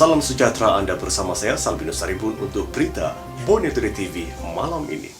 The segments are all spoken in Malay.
Salam sejahtera, Anda bersama saya Salbinus Saribun untuk berita Borneo Today TV malam ini.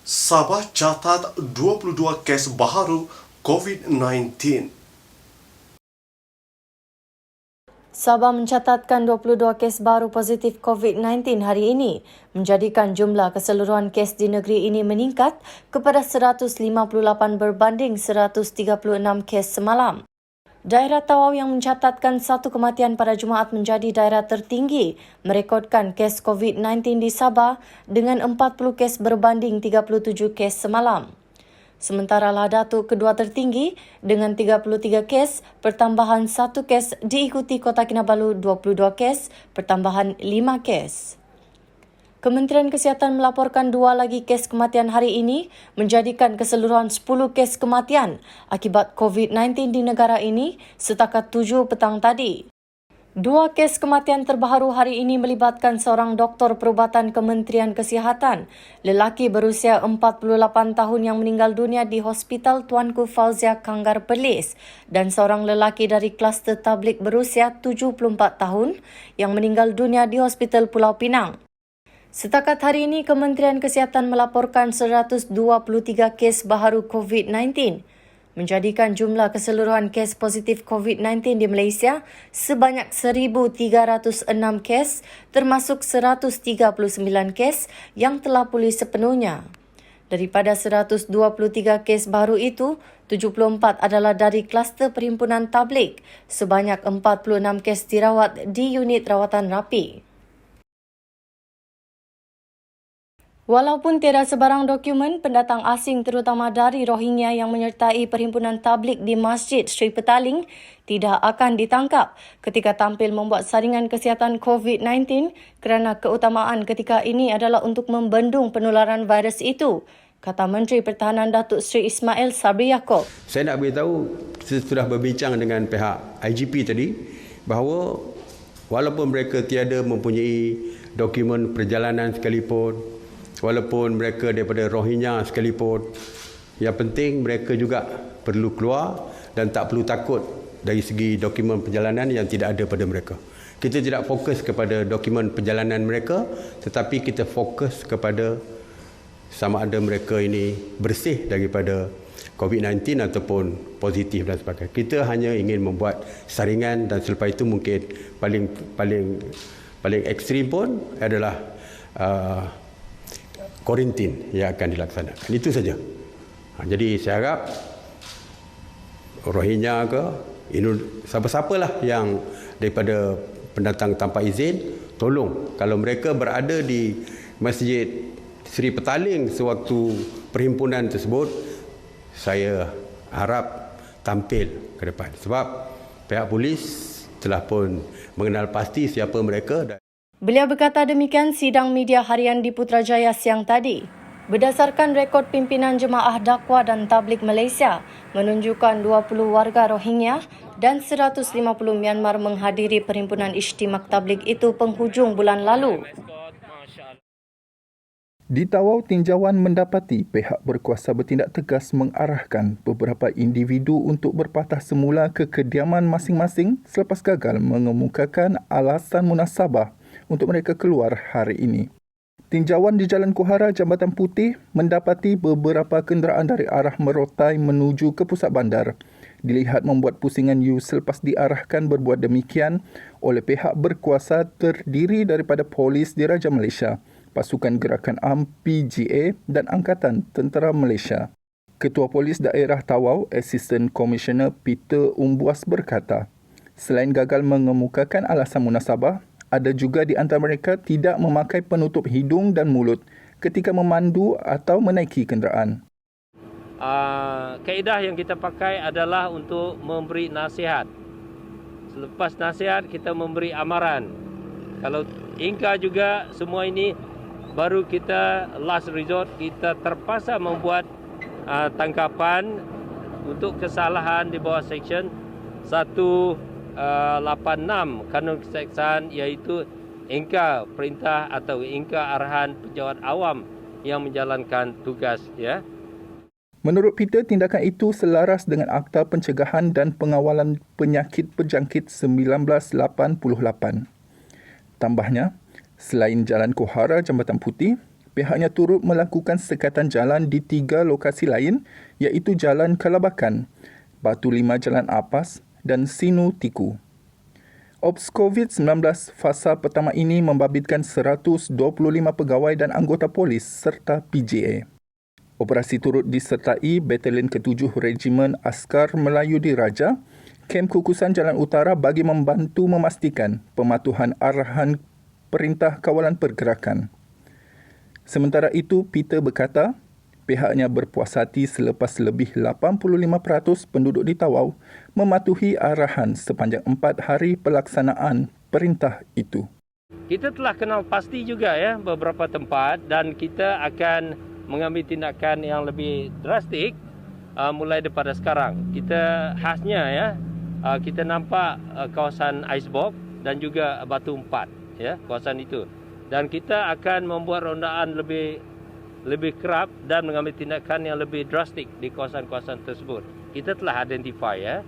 Sabah catat 22 kes baharu COVID-19. Sabah mencatatkan 22 kes baru positif COVID-19 hari ini, menjadikan jumlah keseluruhan kes di negeri ini meningkat kepada 158 berbanding 136 kes semalam. Daerah Tawau yang mencatatkan satu kematian pada Jumaat menjadi daerah tertinggi, merekodkan kes COVID-19 di Sabah dengan 40 kes berbanding 37 kes semalam. Sementara Datuk kedua tertinggi dengan 33 kes, pertambahan 1 kes diikuti Kota Kinabalu 22 kes, pertambahan 5 kes. Kementerian Kesihatan melaporkan 2 lagi kes kematian hari ini, menjadikan keseluruhan 10 kes kematian akibat COVID-19 di negara ini setakat 7 petang tadi. 2 kes kematian terbaru hari ini melibatkan seorang doktor perubatan Kementerian Kesihatan, lelaki berusia 48 tahun yang meninggal dunia di Hospital Tuanku Fauzia Kanggar Perlis dan seorang lelaki dari kluster tablik berusia 74 tahun yang meninggal dunia di Hospital Pulau Pinang. Setakat hari ini, Kementerian Kesihatan melaporkan 123 kes baharu COVID-19, menjadikan jumlah keseluruhan kes positif COVID-19 di Malaysia sebanyak 1,306 kes, termasuk 139 kes yang telah pulih sepenuhnya. Daripada 123 kes baru itu, 74 adalah dari kluster perhimpunan tablik, sebanyak 46 kes dirawat di unit rawatan rapi. Walaupun tiada sebarang dokumen, pendatang asing terutama dari Rohingya yang menyertai perhimpunan tablik di Masjid Sri Petaling tidak akan ditangkap ketika tampil membuat saringan kesihatan COVID-19 kerana keutamaan ketika ini adalah untuk membendung penularan virus itu, kata Menteri Pertahanan Datuk Seri Ismail Sabri Yaakob. Saya nak beritahu, setelah berbincang dengan pihak IGP tadi, bahawa walaupun mereka tiada mempunyai dokumen perjalanan sekalipun, walaupun mereka daripada Rohingya sekalipun, yang penting mereka juga perlu keluar dan tak perlu takut dari segi dokumen perjalanan yang tidak ada pada mereka. Kita tidak fokus kepada dokumen perjalanan mereka, tetapi kita fokus kepada sama ada mereka ini bersih daripada COVID-19 ataupun positif dan sebagainya. Kita hanya ingin membuat saringan dan selepas itu mungkin paling ekstrim pun adalah kuarantin yang akan dilaksanakan. Itu saja. Jadi saya harap Rohingya ke, siapa-siapalah yang daripada pendatang tanpa izin, tolong kalau mereka berada di Masjid Sri Petaling sewaktu perhimpunan tersebut, saya harap tampil ke depan. Sebab pihak polis telah pun mengenal pasti siapa mereka. Beliau berkata demikian sidang media harian di Putrajaya siang tadi. Berdasarkan rekod pimpinan Jemaah Dakwah dan Tablik Malaysia, menunjukkan 20 warga Rohingya dan 150 Myanmar menghadiri perhimpunan Ijtimak Tablik itu penghujung bulan lalu. Di Tawau, tinjauan mendapati pihak berkuasa bertindak tegas mengarahkan beberapa individu untuk berpatah semula ke kediaman masing-masing selepas gagal mengemukakan alasan munasabah untuk mereka keluar hari ini. Tinjauan di Jalan Kuhara, Jambatan Putih mendapati beberapa kenderaan dari arah Merotai menuju ke pusat bandar. Dilihat membuat pusingan U selepas diarahkan berbuat demikian oleh pihak berkuasa terdiri daripada Polis Diraja Malaysia, Pasukan Gerakan Am PGA dan Angkatan Tentera Malaysia. Ketua Polis Daerah Tawau, Assistant Commissioner Peter Umbuas berkata, selain gagal mengemukakan alasan munasabah, ada juga di antara mereka tidak memakai penutup hidung dan mulut ketika memandu atau menaiki kenderaan. Kaedah yang kita pakai adalah untuk memberi nasihat. Selepas nasihat, kita memberi amaran. Kalau ingkar juga semua ini, baru kita last resort, kita terpaksa membuat tangkapan untuk kesalahan di bawah Seksyen 186 Kanun Keseksaan, iaitu ingkar perintah atau ingkar arahan pejabat awam yang menjalankan tugas, ya. Menurut Peter, tindakan itu selaras dengan Akta Pencegahan dan Pengawalan Penyakit Berjangkit 1988. Tambahnya, selain Jalan Kohara Jambatan Putih, pihaknya turut melakukan sekatan jalan di 3 lokasi lain, iaitu Jalan Kalabakan, Batu Lima Jalan Apas dan Sinu Tiku. Ops COVID-19 fasa pertama ini membabitkan 125 pegawai dan anggota polis serta PJA. Operasi turut disertai Batalion ke-7 Regimen Askar Melayu Diraja, Kem Kukusan Jalan Utara bagi membantu memastikan pematuhan arahan Perintah Kawalan Pergerakan. Sementara itu, Peter berkata, pihaknya berpuas hati selepas lebih 85% penduduk di Tawau mematuhi arahan sepanjang 4 hari pelaksanaan perintah itu. Kita telah kenal pasti juga ya beberapa tempat dan kita akan mengambil tindakan yang lebih drastik mulai daripada sekarang. Kita khasnya ya, kita nampak kawasan Icebox dan juga Batu Empat, ya, kawasan itu. Dan kita akan membuat rondaan lebih kerap dan mengambil tindakan yang lebih drastik di kawasan-kawasan tersebut. Kita telah identify ya.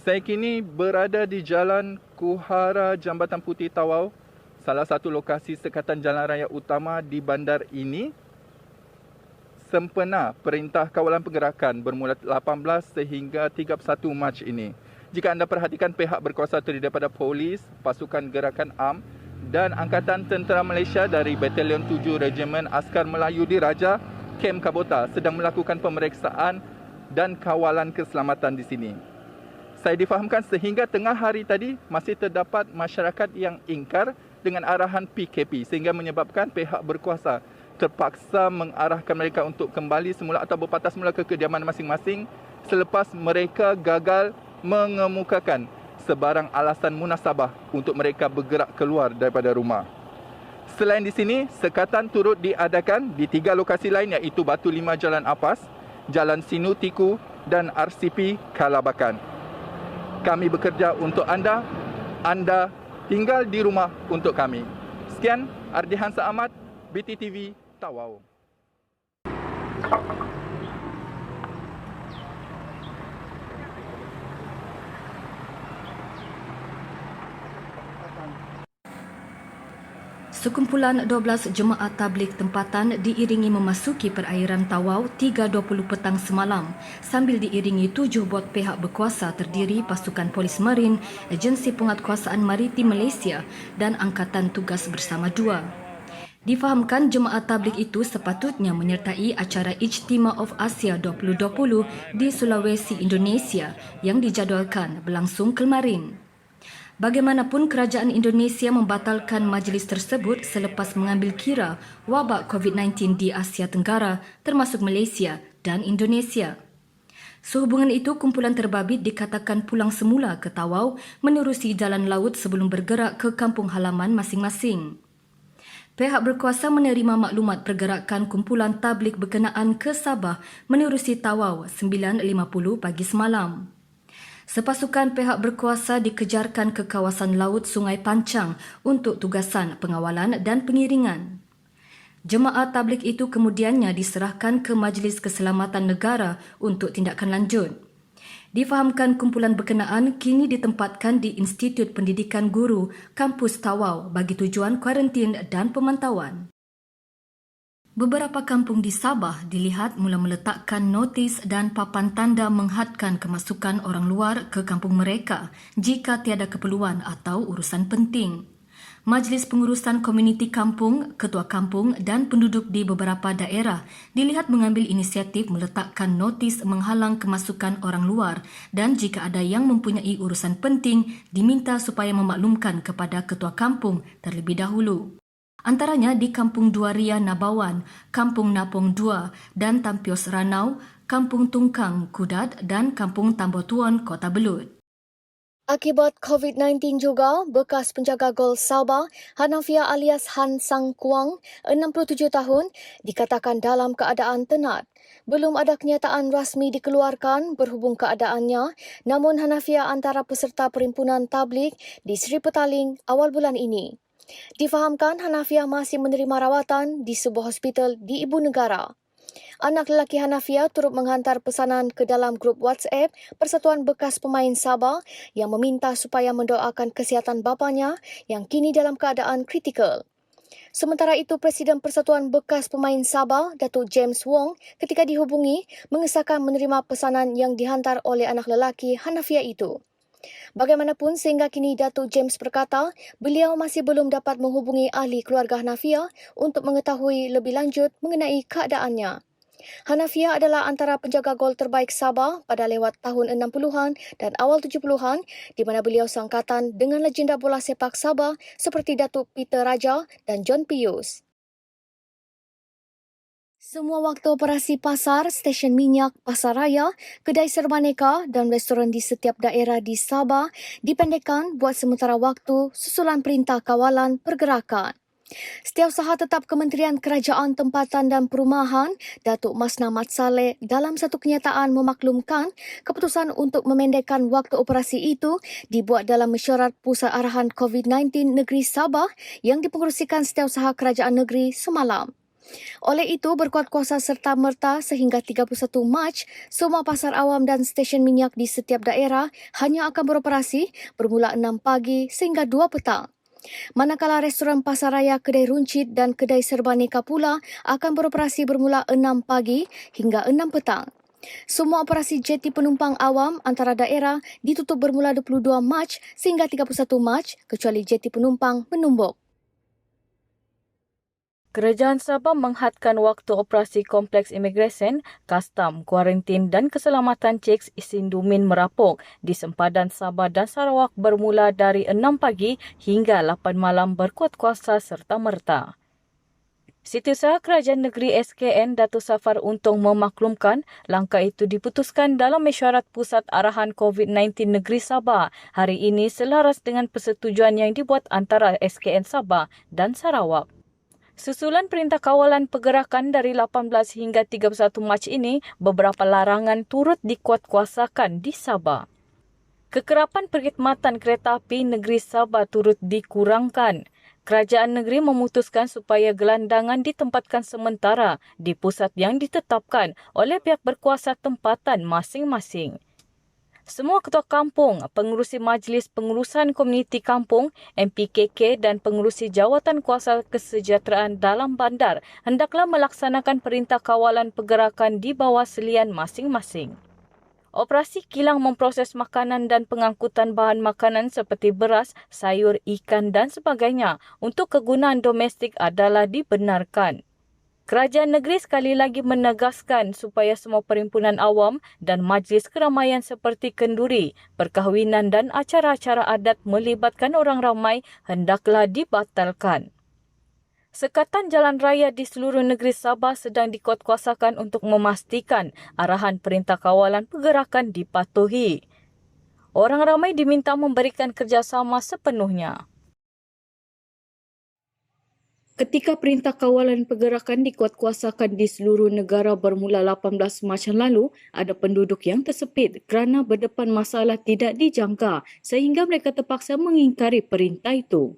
Saya kini berada di Jalan Kohara Jambatan Putih Tawau, salah satu lokasi sekatan jalan raya utama di bandar ini. Sempena Perintah Kawalan Pergerakan bermula 18 sehingga 31 Mac ini. Jika anda perhatikan, pihak berkuasa terdiri daripada polis, pasukan gerakan AM dan Angkatan Tentera Malaysia dari Batalion 7 Regimen Askar Melayu Diraja, Kem Kabota sedang melakukan pemeriksaan dan kawalan keselamatan di sini. Saya difahamkan sehingga tengah hari tadi masih terdapat masyarakat yang ingkar dengan arahan PKP sehingga menyebabkan pihak berkuasa terpaksa mengarahkan mereka untuk kembali semula atau berpatah semula ke kediaman masing-masing selepas mereka gagal mengemukakan sebarang alasan munasabah untuk mereka bergerak keluar daripada rumah. Selain di sini, sekatan turut diadakan di 3 lokasi lain iaitu Batu Lima Jalan Apas, Jalan Sinu Tiku dan RCP Kalabakan. Kami bekerja untuk anda, anda tinggal di rumah untuk kami. Sekian, Ardihan Saamat, BTTV, Tawau. Sekumpulan 12 jemaat tabligh tempatan diiringi memasuki perairan Tawau 3.20 petang semalam sambil diiringi 7 bot pihak berkuasa terdiri pasukan polis marin, agensi penguatkuasaan maritim Malaysia dan Angkatan Tugas Bersama 2. Difahamkan jemaat tabligh itu sepatutnya menyertai acara Ijtima of Asia 2020 di Sulawesi, Indonesia yang dijadualkan berlangsung kemarin. Bagaimanapun, kerajaan Indonesia membatalkan majlis tersebut selepas mengambil kira wabak COVID-19 di Asia Tenggara termasuk Malaysia dan Indonesia. Sehubungan itu, kumpulan terbabit dikatakan pulang semula ke Tawau menerusi jalan laut sebelum bergerak ke kampung halaman masing-masing. Pihak berkuasa menerima maklumat pergerakan kumpulan tabligh berkenaan ke Sabah menerusi Tawau 9.50 pagi semalam. Sepasukan pihak berkuasa dikejarkan ke kawasan laut Sungai Pancang untuk tugasan pengawalan dan pengiringan. Jemaat tabligh itu kemudiannya diserahkan ke Majlis Keselamatan Negara untuk tindakan lanjut. Difahamkan kumpulan berkenaan kini ditempatkan di Institut Pendidikan Guru Kampus Tawau bagi tujuan kuarantin dan pemantauan. Beberapa kampung di Sabah dilihat mula meletakkan notis dan papan tanda menghadkan kemasukan orang luar ke kampung mereka jika tiada keperluan atau urusan penting. Majlis Pengurusan Komuniti Kampung, Ketua Kampung dan penduduk di beberapa daerah dilihat mengambil inisiatif meletakkan notis menghalang kemasukan orang luar dan jika ada yang mempunyai urusan penting diminta supaya memaklumkan kepada Ketua Kampung terlebih dahulu. Antaranya di Kampung Duaria Nabawan, Kampung Napong 2 dan Tampios Ranau, Kampung Tungkang Kudat dan Kampung Tambotuan Kota Belud. Akibat COVID-19 juga, bekas penjaga gol Sabah, Hanafia alias Han Sang Kuang, 67 tahun, dikatakan dalam keadaan tenat. Belum ada kenyataan rasmi dikeluarkan berhubung keadaannya, namun Hanafia antara peserta Perhimpunan Tabligh di Seri Petaling awal bulan ini. Difahamkan Hanafia masih menerima rawatan di sebuah hospital di Ibu Negara. Anak lelaki Hanafia turut menghantar pesanan ke dalam grup WhatsApp Persatuan Bekas Pemain Sabah yang meminta supaya mendoakan kesihatan bapanya yang kini dalam keadaan kritikal. Sementara itu, Presiden Persatuan Bekas Pemain Sabah, Datuk James Wong, ketika dihubungi, mengesahkan menerima pesanan yang dihantar oleh anak lelaki Hanafia itu. Bagaimanapun, sehingga kini Datuk James berkata, beliau masih belum dapat menghubungi ahli keluarga Hanafia untuk mengetahui lebih lanjut mengenai keadaannya. Hanafia adalah antara penjaga gol terbaik Sabah pada lewat tahun 60-an dan awal 70-an di mana beliau seangkatan dengan legenda bola sepak Sabah seperti Datuk Peter Raja dan John Pius. Semua waktu operasi pasar, stesen minyak, pasar raya, kedai serbaneka dan restoran di setiap daerah di Sabah dipendekkan buat sementara waktu susulan Perintah Kawalan Pergerakan. Setiausaha Tetap Kementerian Kerajaan Tempatan dan Perumahan, Datuk Masna Mat Saleh dalam satu kenyataan memaklumkan keputusan untuk memendekkan waktu operasi itu dibuat dalam mesyuarat Pusat Arahan COVID-19 Negeri Sabah yang dipengerusikan Setiausaha Kerajaan Negeri semalam. Oleh itu, berkuat kuasa serta-merta sehingga 31 Mac, semua pasar awam dan stesen minyak di setiap daerah hanya akan beroperasi bermula 6 pagi sehingga 2 petang. Manakala restoran pasaraya, kedai runcit dan kedai serbaneka pula akan beroperasi bermula 6 pagi hingga 6 petang. Semua operasi jeti penumpang awam antara daerah ditutup bermula 22 Mac sehingga 31 Mac kecuali jeti penumpang menumbuk. Kerajaan Sabah menghadkan waktu operasi Kompleks Imigresen, Kastam, Kuarantin dan Keselamatan Ceks Isindumin Merapok di sempadan Sabah dan Sarawak bermula dari 6 pagi hingga 8 malam berkuat kuasa serta-merta. Setiausaha Kerajaan Negeri SKN Datuk Safar Untung memaklumkan langkah itu diputuskan dalam mesyuarat Pusat Arahan COVID-19 Negeri Sabah hari ini selaras dengan persetujuan yang dibuat antara SKN Sabah dan Sarawak. Susulan Perintah Kawalan Pergerakan dari 18 hingga 31 Mac ini, beberapa larangan turut dikuatkuasakan di Sabah. Kekerapan perkhidmatan kereta api negeri Sabah turut dikurangkan. Kerajaan negeri memutuskan supaya gelandangan ditempatkan sementara di pusat yang ditetapkan oleh pihak berkuasa tempatan masing-masing. Semua ketua kampung, pengurusi Majlis Pengurusan Komuniti Kampung, MPKK dan pengurusi Jawatan Kuasa Kesejahteraan dalam bandar hendaklah melaksanakan Perintah Kawalan Pergerakan di bawah selian masing-masing. Operasi kilang memproses makanan dan pengangkutan bahan makanan seperti beras, sayur, ikan dan sebagainya untuk kegunaan domestik adalah dibenarkan. Kerajaan negeri sekali lagi menegaskan supaya semua perhimpunan awam dan majlis keramaian seperti kenduri, perkahwinan dan acara-acara adat melibatkan orang ramai hendaklah dibatalkan. Sekatan jalan raya di seluruh negeri Sabah sedang dikuatkuasakan untuk memastikan arahan Perintah Kawalan Pergerakan dipatuhi. Orang ramai diminta memberikan kerjasama sepenuhnya. Ketika Perintah Kawalan Pergerakan dikuatkuasakan di seluruh negara bermula 18 Mac lalu, ada penduduk yang tersepit kerana berdepan masalah tidak dijangka sehingga mereka terpaksa mengingkari perintah itu.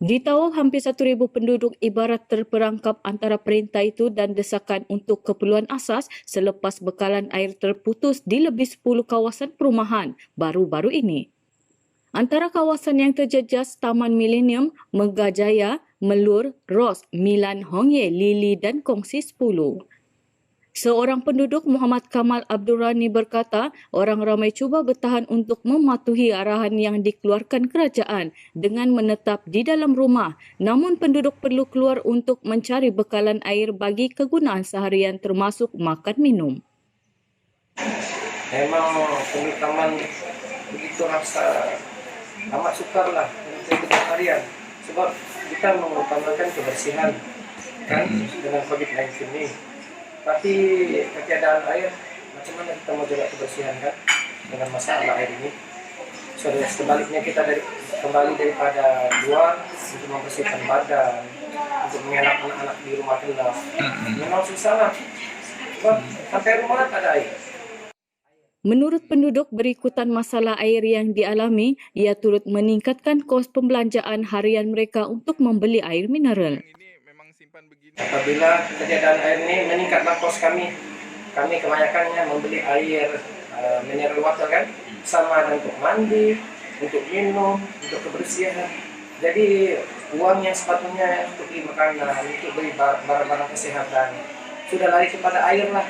Ditahu hampir 1,000 penduduk ibarat terperangkap antara perintah itu dan desakan untuk keperluan asas selepas bekalan air terputus di lebih 10 kawasan perumahan baru-baru ini. Antara kawasan yang terjejas Taman Milenium, Megajaya, Melur, Ros, Milan, Hongye, Lili dan Kongsi 10. Seorang penduduk Muhammad Kamal Abdul Rani berkata, orang ramai cuba bertahan untuk mematuhi arahan yang dikeluarkan kerajaan dengan menetap di dalam rumah. Namun penduduk perlu keluar untuk mencari bekalan air bagi kegunaan seharian termasuk makan minum. Memang penduduk taman begitu rasa amat sukarlah untuk harian sebab kita mengutamakan kebersihan kan dengan COVID-19 ini. Tapi ketiadaan air, macam mana kita mau jaga kebersihan kan dengan masalah air ini? So sebaliknya kita kembali daripada luar untuk membersihkan badan, untuk mengelak anak-anak di rumah tengah. Memang susah lah. Sebab sampai rumah tak ada air. Menurut penduduk, berikutan masalah air yang dialami, ia turut meningkatkan kos pembelanjaan harian mereka untuk membeli air mineral. Apabila ketiadaan air ini meningkatlah kos kami. Kami kebanyakannya membeli air mineral water kan, sama ada untuk mandi, untuk minum, untuk kebersihan. Jadi uang yang sepatutnya untuk beli makanan, untuk beli barang-barang kesehatan, sudah lari kepada air lah.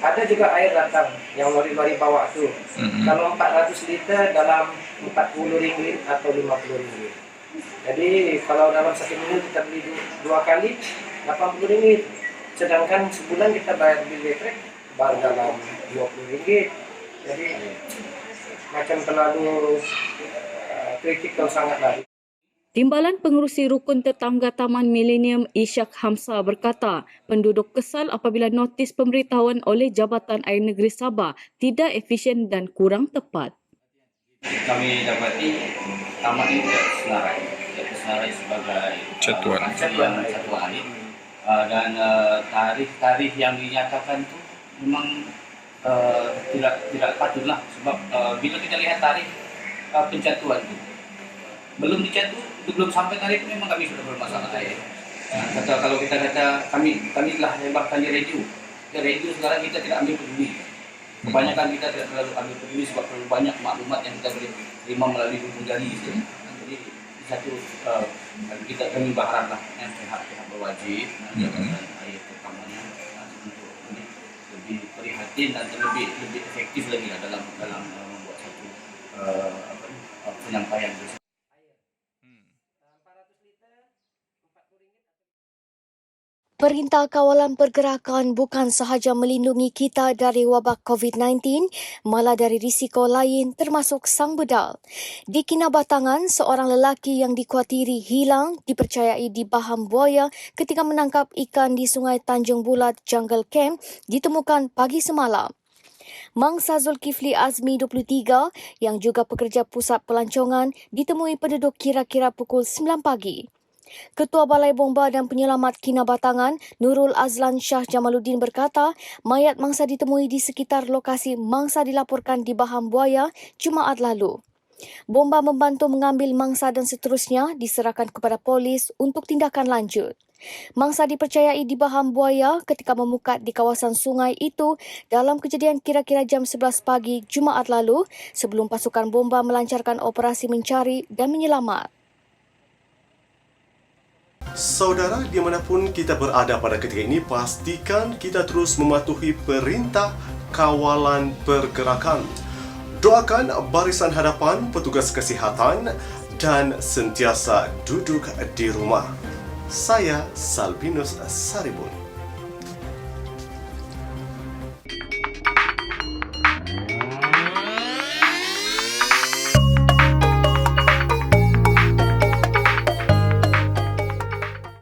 Ada juga air datang yang lori-lori bawa tu. Kalau 400 liter dalam RM40 atau RM50. Jadi kalau dalam 1 minggu kita beli 2 kali RM80. Sedangkan sebulan kita bayar bil listrik baru dalam RM20. Jadi macam terlalu kritikal sangatlah. Timbalan Pengerusi Rukun Tetangga Taman Milenium Ishak Hamsa berkata, penduduk kesal apabila notis pemberitahuan oleh Jabatan Air Negeri Sabah tidak efisien dan kurang tepat. Kami dapati taman ini tidak senarai sebagai satu air dan tarif yang dinyatakan itu memang tidak patutlah, sebab bila kita lihat tarif pencatuan itu belum sampai tarif memang kami sudah bermasalah air. Kalau kita kata kami telah bahkan review sekarang kita tidak ambil peduli. Kebanyakan kita tidak terlalu ambil peduli sebab terlalu banyak maklumat yang kita boleh terima melalui hubung jari. Jadi kami berharaplah pihak berwajib jabatan air pertamanya untuk lebih prihatin dan lebih efektif lagi dalam membuat satu penyampaian. Perintah Kawalan Pergerakan bukan sahaja melindungi kita dari wabak COVID-19, malah dari risiko lain termasuk sang bedal. Di Kinabatangan, seorang lelaki yang dikuatiri hilang dipercayai di Baham Buaya ketika menangkap ikan di Sungai Tanjung Bulat Jungle Camp ditemukan pagi semalam. Mangsa Zulkifli Azmi 23 yang juga pekerja pusat pelancongan ditemui penduduk kira-kira pukul 9 pagi. Ketua Balai Bomba dan Penyelamat Kinabatangan, Nurul Azlan Shah Jamaluddin berkata, mayat mangsa ditemui di sekitar lokasi mangsa dilaporkan di Baham Buaya Jumaat lalu. Bomba membantu mengambil mangsa dan seterusnya diserahkan kepada polis untuk tindakan lanjut. Mangsa dipercayai di Baham Buaya ketika memukat di kawasan sungai itu dalam kejadian kira-kira jam 11 pagi Jumaat lalu sebelum pasukan bomba melancarkan operasi mencari dan menyelamat. Saudara, dimanapun kita berada pada ketika ini, pastikan kita terus mematuhi perintah Kawalan Pergerakan. Doakan barisan hadapan petugas kesihatan dan sentiasa duduk di rumah. Saya Salbinus Saribun.